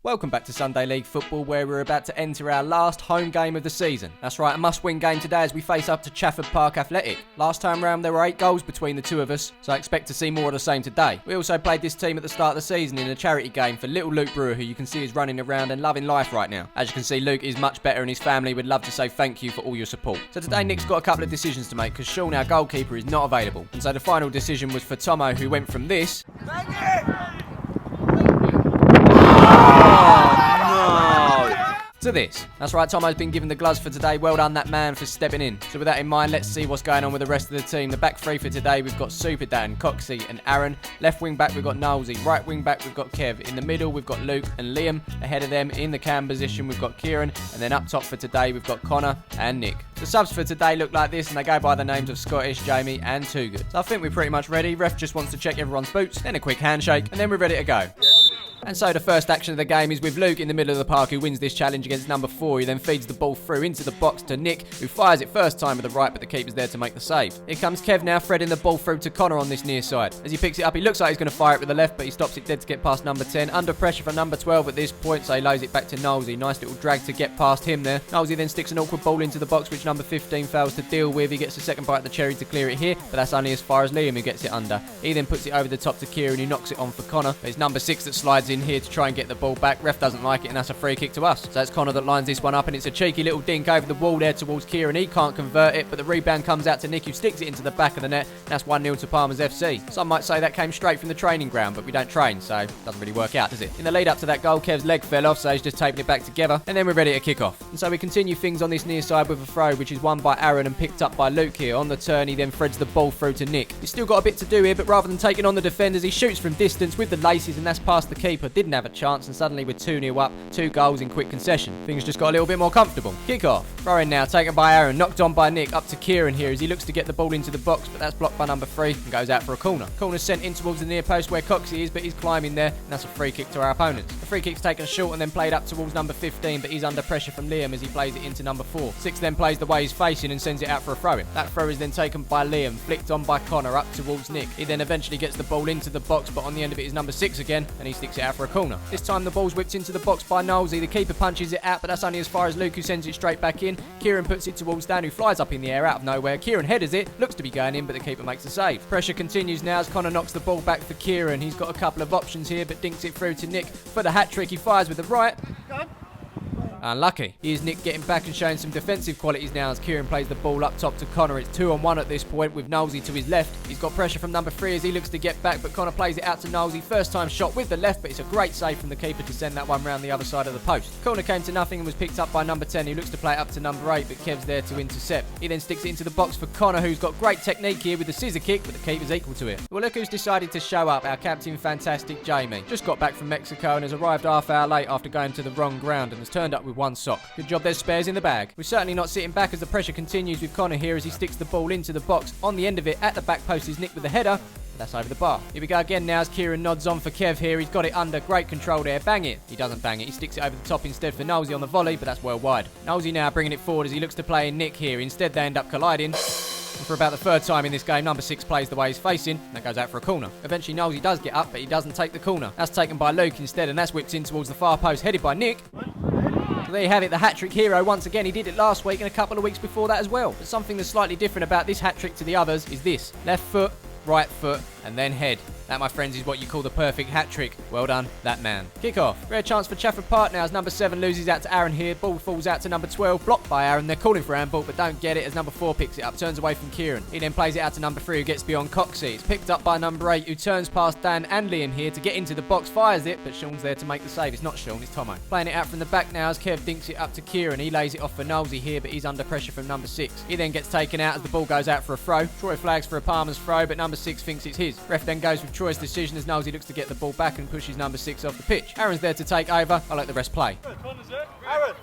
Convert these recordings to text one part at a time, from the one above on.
Welcome back to Sunday League Football, where we're about to enter our last home game of the season. That's right, a must-win game today as we face up to Chafford Park Athletic. Last time round there were 8 goals between the two of us, so I expect to see more of the same today. We also played this team at the start of the season in a charity game for little Luke Brewer, who you can see is running around and loving life right now. As you can see, Luke is much better and his family would love to say thank you for all your support. So today Nick's got a couple of decisions to make because Sean, our goalkeeper, is not available. And so the final decision was for Tomo, who went from this to this. That's right, Tomo's been given the gloves for today. Well done, that man, for stepping in. So with that in mind, let's see what's going on with the rest of the team. The back three for today, we've got Super Dan, Coxie and Aaron. Left wing back, we've got Nolsey. Right wing back, we've got Kev. In the middle, we've got Luke and Liam. Ahead of them, in the cam position, we've got Kieran. And then up top for today, we've got Connor and Nick. The subs for today look like this, and they go by the names of Scottish, Jamie and Too Good. So I think we're pretty much ready. Ref just wants to check everyone's boots, then a quick handshake, and then we're ready to go. And so the first action of the game is with Luke in the middle of the park, who wins this challenge against number 4. He then feeds the ball through into the box to Nick, who fires it first time with the right, but the keeper's there to make the save. Here comes Kev now, threading the ball through to Connor on this near side. As he picks it up, he looks like he's going to fire it with the left, but he stops it dead to get past number 10. Under pressure for number 12 at this point, so he lows it back to Nolsey. Nice little drag to get past him there. Nolsey then sticks an awkward ball into the box, which number 15 fails to deal with. He gets a second bite at the cherry to clear it here, but that's only as far as Liam, who gets it under. He then puts it over the top to Kieran, who knocks it on for Connor. But it's number 6 that slides in here to try and get the ball back. Ref doesn't like it, and that's a free kick to us. So it's Connor that lines this one up, and it's a cheeky little dink over the wall there towards Kieran. He can't convert it, but the rebound comes out to Nick, who sticks it into the back of the net, and that's 1-0 to Palmer's FC. Some might say that came straight from the training ground, but we don't train, so it doesn't really work out, does it? In the lead up to that goal, Kev's leg fell off, so he's just taping it back together, and then we're ready to kick off. And so we continue things on this near side with a throw, which is won by Aaron and picked up by Luke here. On the turn, he then threads the ball through to Nick. He's still got a bit to do here, but rather than taking on the defenders, he shoots from distance with the laces, and that's past the keeper. Didn't have a chance, and suddenly we're 2-0 up, 2 goals in quick concession. Things just got a little bit more comfortable. Kick off. Throw in now, taken by Aaron, knocked on by Nick, up to Kieran here as he looks to get the ball into the box, but that's blocked by number 3 and goes out for a corner. Corner's sent in towards the near post where Coxie is, but he's climbing there, and that's a free kick to our opponents. The free kick's taken short and then played up towards number 15, but he's under pressure from Liam as he plays it into number 4. 6 then plays the way he's facing and sends it out for a throw-in. That throw is then taken by Liam, flicked on by Connor up towards Nick. He then eventually gets the ball into the box, but on the end of it is number 6 again, and he sticks it out for a corner. This time the ball's whipped into the box by Nolsey. The keeper punches it out, but that's only as far as Luke, who sends it straight back in. Kieran puts it towards Dan, who flies up in the air out of nowhere. Kieran headers it, looks to be going in, but the keeper makes a save. Pressure continues now as Connor knocks the ball back for Kieran. He's got a couple of options here, but dinks it through to Nick for the hat-trick. He fires with the right. Unlucky. Here's Nick getting back and showing some defensive qualities now as Kieran plays the ball up top to Connor. It's 2-on-1 at this point with Nolsey to his left. He's got pressure from number 3 as he looks to get back, but Connor plays it out to Nolsey. First time shot with the left, but it's a great save from the keeper to send that one round the other side of the post. Corner came to nothing and was picked up by number 10, who looks to play it up to number 8, but Kev's there to intercept. He then sticks it into the box for Connor, who's got great technique here with the scissor kick, but the keeper's equal to it. Well, look who's decided to show up, our captain, fantastic Jamie. Just got back from Mexico and has arrived half hour late after going to the wrong ground and has turned up with 1 sock. Good job, there's spares in the bag. We're certainly not sitting back as the pressure continues with Connor here as he sticks the ball into the box. On the end of it, at the back post, is Nick with the header. That's over the bar. Here we go again now as Kieran nods on for Kev here. He's got it under. Great control there. Bang it. He doesn't bang it. He sticks it over the top instead for Nolsey on the volley, but that's well wide. Nolsey now bringing it forward as he looks to play in Nick here. Instead, they end up colliding. And for about the 3rd time in this game, number 6 plays the way he's facing, and that goes out for a corner. Eventually, Nolsey does get up, but he doesn't take the corner. That's taken by Luke instead, and that's whipped in towards the far post, headed by Nick. So there you have it, the hat-trick hero once again. He did it last week and a couple of weeks before that as well. But something that's slightly different about this hat-trick to the others is this. Left foot, right foot, and then head. That, my friends, is what you call the perfect hat-trick. Well done, that man. Kick off. Rare chance for Chafford Park now as number 7 loses out to Aaron here. Ball falls out to number 12. Blocked by Aaron. They're calling for handball, but don't get it as number 4 picks it up. Turns away from Kieran. He then plays it out to number 3, who gets beyond Coxie. It's picked up by number 8, who turns past Dan and Liam here to get into the box. Fires it, but Sean's there to make the save. It's not Sean, it's Tomo. Playing it out from the back now as Kev dinks it up to Kieran. He lays it off for Nolsey here, but he's under pressure from number 6. He then gets taken out as the ball goes out for a throw. Troy flags for a Palmer's throw, but number 6 thinks it's his. Ref then goes with Troy's decision as Nolsey looks to get the ball back and pushes number 6 off the pitch. Aaron's there to take over. I'll let the rest play. Aaron!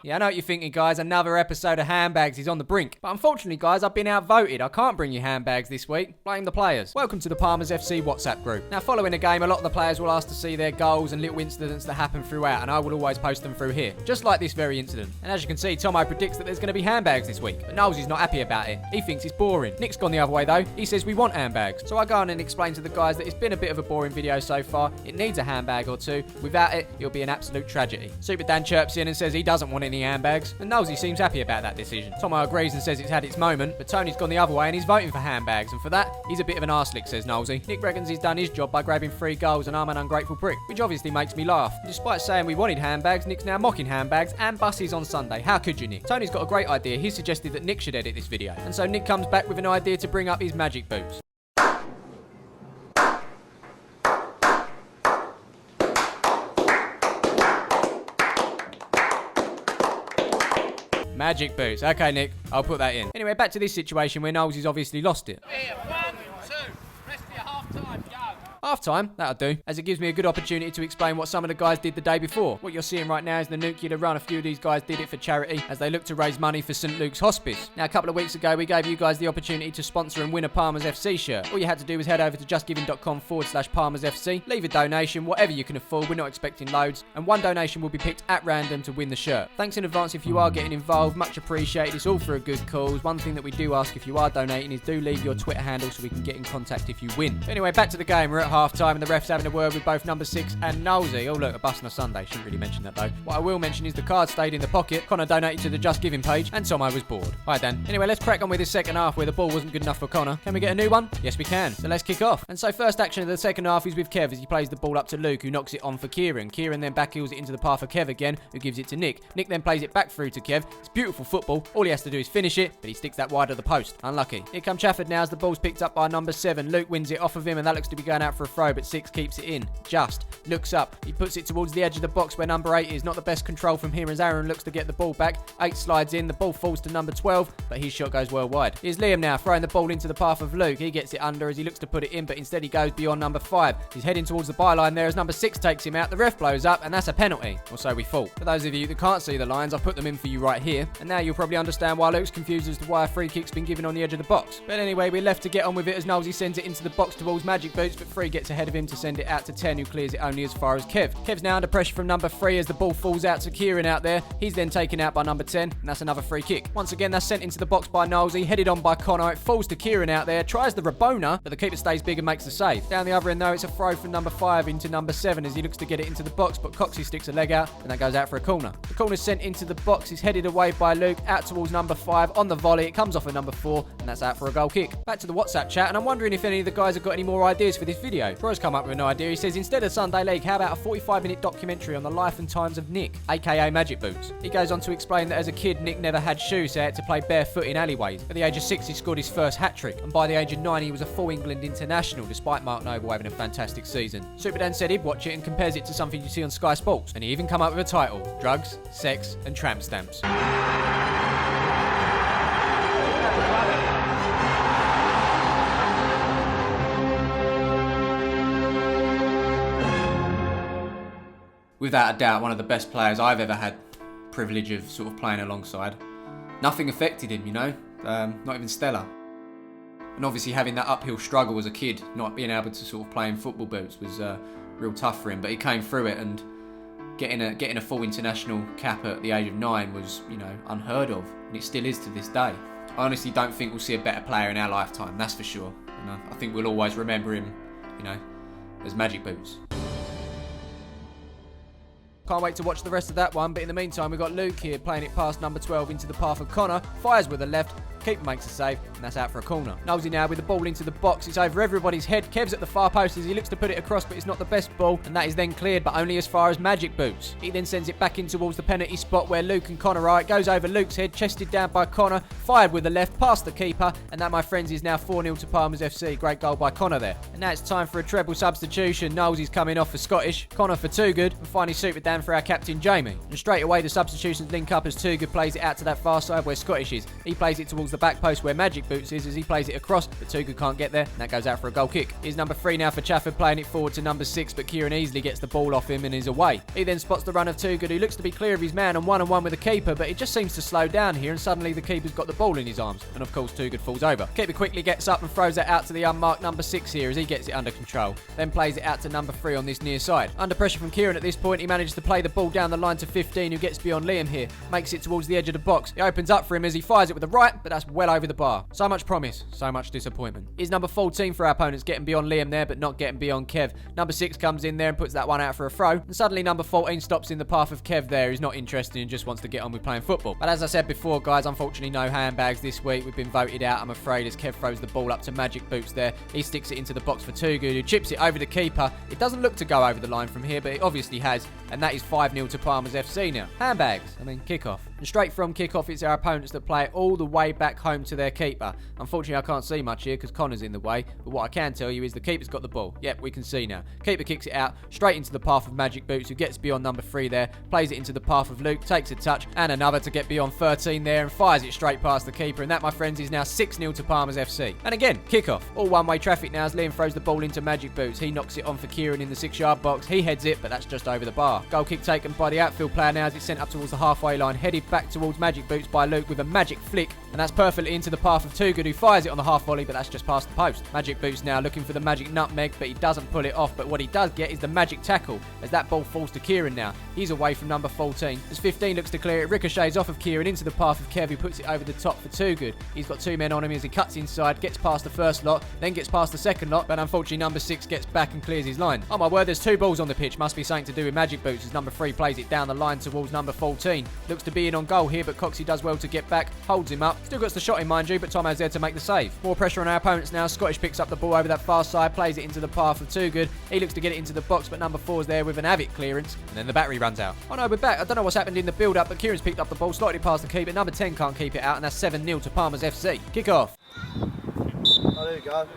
Yeah, I know what you're thinking, guys. Another episode of handbags is on the brink. But unfortunately, guys, I've been outvoted. I can't bring you handbags this week. Blame the players. Welcome to the Palmers FC WhatsApp group. Now, following a game, a lot of the players will ask to see their goals and little incidents that happen throughout, and I will always post them through here. Just like this very incident. And as you can see, Tomo predicts that there's going to be handbags this week. But Knowles is not happy about it. He thinks it's boring. Nick's gone the other way, though. He says we want handbags. So I go on and explain to the guys that it's been a bit of a boring video so far. It needs a handbag or two. Without it, it'll be an absolute tragedy. Super Dan chirps in and says he doesn't want any handbags. And Knowlesy seems happy about that decision. Tomo agrees and says it's had its moment, but Tony's gone the other way and he's voting for handbags. And for that, he's a bit of an arselick, says Knowlesy. Nick reckons he's done his job by grabbing 3 goals and I'm an ungrateful prick, which obviously makes me laugh. Despite saying we wanted handbags, Nick's now mocking handbags and buses on Sunday. How could you, Nick? Tony's got a great idea. He suggested that Nick should edit this video. And so Nick comes back with an idea to bring up his magic boots. Magic boots. Okay, Nick, I'll put that in. Anyway, back to this situation where Knowles has obviously lost it. Here, 1, 2, rest of your half time, go. Half time, that'll do, as it gives me a good opportunity to explain what some of the guys did the day before. What you're seeing right now is the nuclear run. A few of these guys did it for charity as they look to raise money for St Luke's Hospice. Now, a couple of weeks ago, we gave you guys the opportunity to sponsor and win a Palmers FC shirt. All you had to do was head over to justgiving.com/Palmers FC, leave a donation, whatever you can afford. We're not expecting loads, and one donation will be picked at random to win the shirt. Thanks in advance if you are getting involved, much appreciated. It's all for a good cause. One thing that we do ask if you are donating is do leave your Twitter handle so we can get in contact if you win. But anyway, back to the game. We're at half time and the refs having a word with both number 6 and Knowlesy. Oh look, a bus on a Sunday. Shouldn't really mention that though. What I will mention is the card stayed in the pocket. Connor donated to the Just Giving page and Tomo was bored. Hi Dan. Anyway, let's crack on with this second half where the ball wasn't good enough for Connor. Can we get a new one? Yes we can. So let's kick off. And so first action of the second half is with Kev as he plays the ball up to Luke, who knocks it on for Kieran. Kieran then backheels it into the path of Kev again, who gives it to Nick. Nick then plays it back through to Kev. It's beautiful football. All he has to do is finish it, but he sticks that wide of the post. Unlucky. Here comes Chafford now as the ball's picked up by number 7. Luke wins it off of him and that looks to be going out for a throw, but 6 keeps it in. Just looks up. He puts it towards the edge of the box where number 8 is. Not the best control from here as Aaron looks to get the ball back. 8 slides in. The ball falls to number 12, but his shot goes well wide. Here's Liam now throwing the ball into the path of Luke. He gets it under as he looks to put it in, but instead he goes beyond number 5. He's heading towards the byline there as number 6 takes him out. The ref blows up, and that's a penalty. Or so we thought. For those of you that can't see the lines, I've put them in for you right here. And now you'll probably understand why Luke's confused as to why a free kick's been given on the edge of the box. But anyway, we're left to get on with it as Knowlesy sends it into the box towards Magic Boots, but 3 gets ahead of him to send it out to 10, who clears it only as far as Kev. Kev's now under pressure from number 3 as the ball falls out to Kieran out there. He's then taken out by number 10, and that's another free kick. Once again, that's sent into the box by Knowlesy, headed on by Connor. It falls to Kieran out there, tries the Rabona, but the keeper stays big and makes the save. Down the other end though, it's a throw from number 5 into number 7 as he looks to get it into the box, but Coxey sticks a leg out, and that goes out for a corner. The corner's sent into the box, is headed away by Luke, out towards number 5 on the volley. It comes off of number 4, and that's out for a goal kick. Back to the WhatsApp chat, and I'm wondering if any of the guys have got any more ideas for this video. Bro's come up with an idea. He says instead of Sunday League, how about a 45-minute documentary on the life and times of Nick, aka Magic Boots? He goes on to explain that as a kid, Nick never had shoes, so he had to play barefoot in alleyways. At the age of 6, he scored his first hat-trick, and by the age of 9, he was a full England international, despite Mark Noble having a fantastic season. Super Dan said he'd watch it and compares it to something you see on Sky Sports, and he even come up with a title: Drugs, Sex, and Tramp Stamps. Without a doubt, one of the best players I've ever had privilege of sort of playing alongside. Nothing affected him, you know, not even Stella. And obviously having that uphill struggle as a kid, not being able to sort of play in football boots was real tough for him, but he came through it, and getting a full international cap at the age of 9 was, you know, unheard of, and it still is to this day. I honestly don't think we'll see a better player in our lifetime, that's for sure. And I think we'll always remember him, you know, as Magic Boots. Can't wait to watch the rest of that one, but in the meantime we've got Luke here playing it past number 12 into the path of Connor, fires with the left, keeper makes a save, and that's out for a corner. Knowlesy now with the ball into the box, it's over everybody's head. Kev's at the far post as he looks to put it across, but it's not the best ball, and that is then cleared, but only as far as Magic Boots. He then sends it back in towards the penalty spot where Luke and Connor are. It goes over Luke's head, chested down by Connor, fired with the left, past the keeper, and that, my friends, is now 4-0 to Palmers FC. Great goal by Connor there. And now it's time for a treble substitution. Knowlesy's coming off for Scottish, Connor for Too Good, and finally Super Dan for our captain Jamie. And straight away the substitutions link up as Too Good plays it out to that far side where Scottish is. He plays it towards the back post where Magic Boots is as he plays it across, but Too Good can't get there, and that goes out for a goal kick. Here's number 3 now for Chafford, playing it forward to number 6, but Kieran easily gets the ball off him and is away. He then spots the run of Too Good, who looks to be clear of his man and one-on-one with the keeper, but it just seems to slow down here, and suddenly the keeper's got the ball in his arms, and of course Too Good falls over. Keeper quickly gets up and throws it out to the unmarked number 6 here as he gets it under control, then plays it out to number 3 on this near side. Under pressure from Kieran at this point, he manages to play the ball down the line to 15, who gets beyond Liam here, makes it towards the edge of the box. He opens up for him as he fires it with the right, but that's well over the bar. So much promise, so much disappointment. Here's number 14 for our opponents, getting beyond Liam there, but not getting beyond Kev. Number 6 comes in there and puts that one out for a throw, and suddenly number 14 stops in the path of Kev there. He's not interested and just wants to get on with playing football. But as I said before, guys, unfortunately no handbags this week. We've been voted out, I'm afraid, as Kev throws the ball up to Magic Boots there. He sticks it into the box for Too Good, who chips it over the keeper. It doesn't look to go over the line from here, but it obviously has, and that is 5-0 to Palmer's FC now. Handbags, kickoff. And straight from kickoff, it's our opponents that play it all the way back home to their keeper. Unfortunately, I can't see much here because Connor's in the way, but what I can tell you is the keeper's got the ball. Yep, we can see now. Keeper kicks it out, straight into the path of Magic Boots, who gets beyond number 3 there, plays it into the path of Luke, takes a touch, and another to get beyond 13 there, and fires it straight past the keeper, and that, my friends, is now 6-0 to Palmer's FC. And again, kickoff. All one-way traffic now as Liam throws the ball into Magic Boots. He knocks it on for Kieran in the 6-yard box. He heads it, but that's just over the bar. Goal kick taken by the outfield player now as it's sent up towards the halfway line, headed back towards Magic Boots by Luke with a magic flick, and that's perfectly into the path of Too Good, who fires it on the half volley, but that's just past the post. Magic Boots now looking for the magic nutmeg, but he doesn't pull it off, but what he does get is the magic tackle as that ball falls to Kieran now. He's away from number 14. As 15 looks to clear it, ricochets off of Kieran into the path of Kev, who puts it over the top for Too Good. He's got 2 men on him as he cuts inside, gets past the first lot, then gets past the second lot, but unfortunately number 6 gets back and clears his line. Oh my word, there's 2 balls on the pitch. Must be something to do with Magic Boots as number 3 plays it down the line towards number 14. Looks to be in on goal here, but Coxie does well to get back, holds him up. Still got the shot in, mind you, but Tomo's there to make the save. More pressure on our opponents now. Scottish picks up the ball over that far side, plays it into the path of Too Good. He looks to get it into the box, but number 4's there with an avid clearance, and then the battery runs out. Oh no, we're back. I don't know what's happened in the build-up, but Kieran's picked up the ball slightly past the keeper. Number 10 can't keep it out, and that's 7-0 to Palmer's FC. Kick off. Oh, there you go.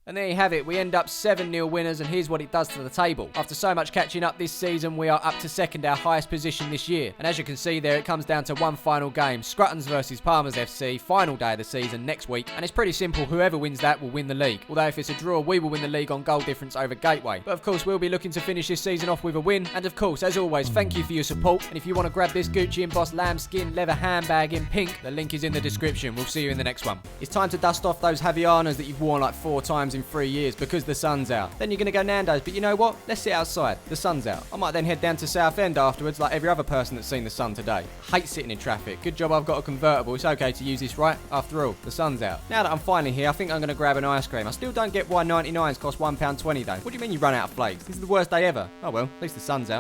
And there you have it. We end up 7-0 winners, and here's what it does to the table. After so much catching up this season, we are up to second, our highest position this year. And as you can see there, it comes down to one final game. Scruttons versus Palmer's FC, final day of the season next week. And it's pretty simple. Whoever wins that will win the league. Although if it's a draw, we will win the league on goal difference over Gateway. But of course, we'll be looking to finish this season off with a win. And of course, as always, thank you for your support. And if you want to grab this Gucci Embossed lambskin leather handbag in pink, the link is in the description. We'll see you in the next one. It's time to dust off those Havianas that you've worn like 4 times in 3 years because the sun's out. Then you're going to go Nando's, but you know what? Let's sit outside. The sun's out. I might then head down to Southend afterwards like every other person that's seen the sun today. Hate sitting in traffic. Good job I've got a convertible. It's okay to use this, right? After all, the sun's out. Now that I'm finally here, I think I'm going to grab an ice cream. I still don't get why 99s cost £1.20 though. What do you mean you run out of flakes? This is the worst day ever. Oh well, at least the sun's out.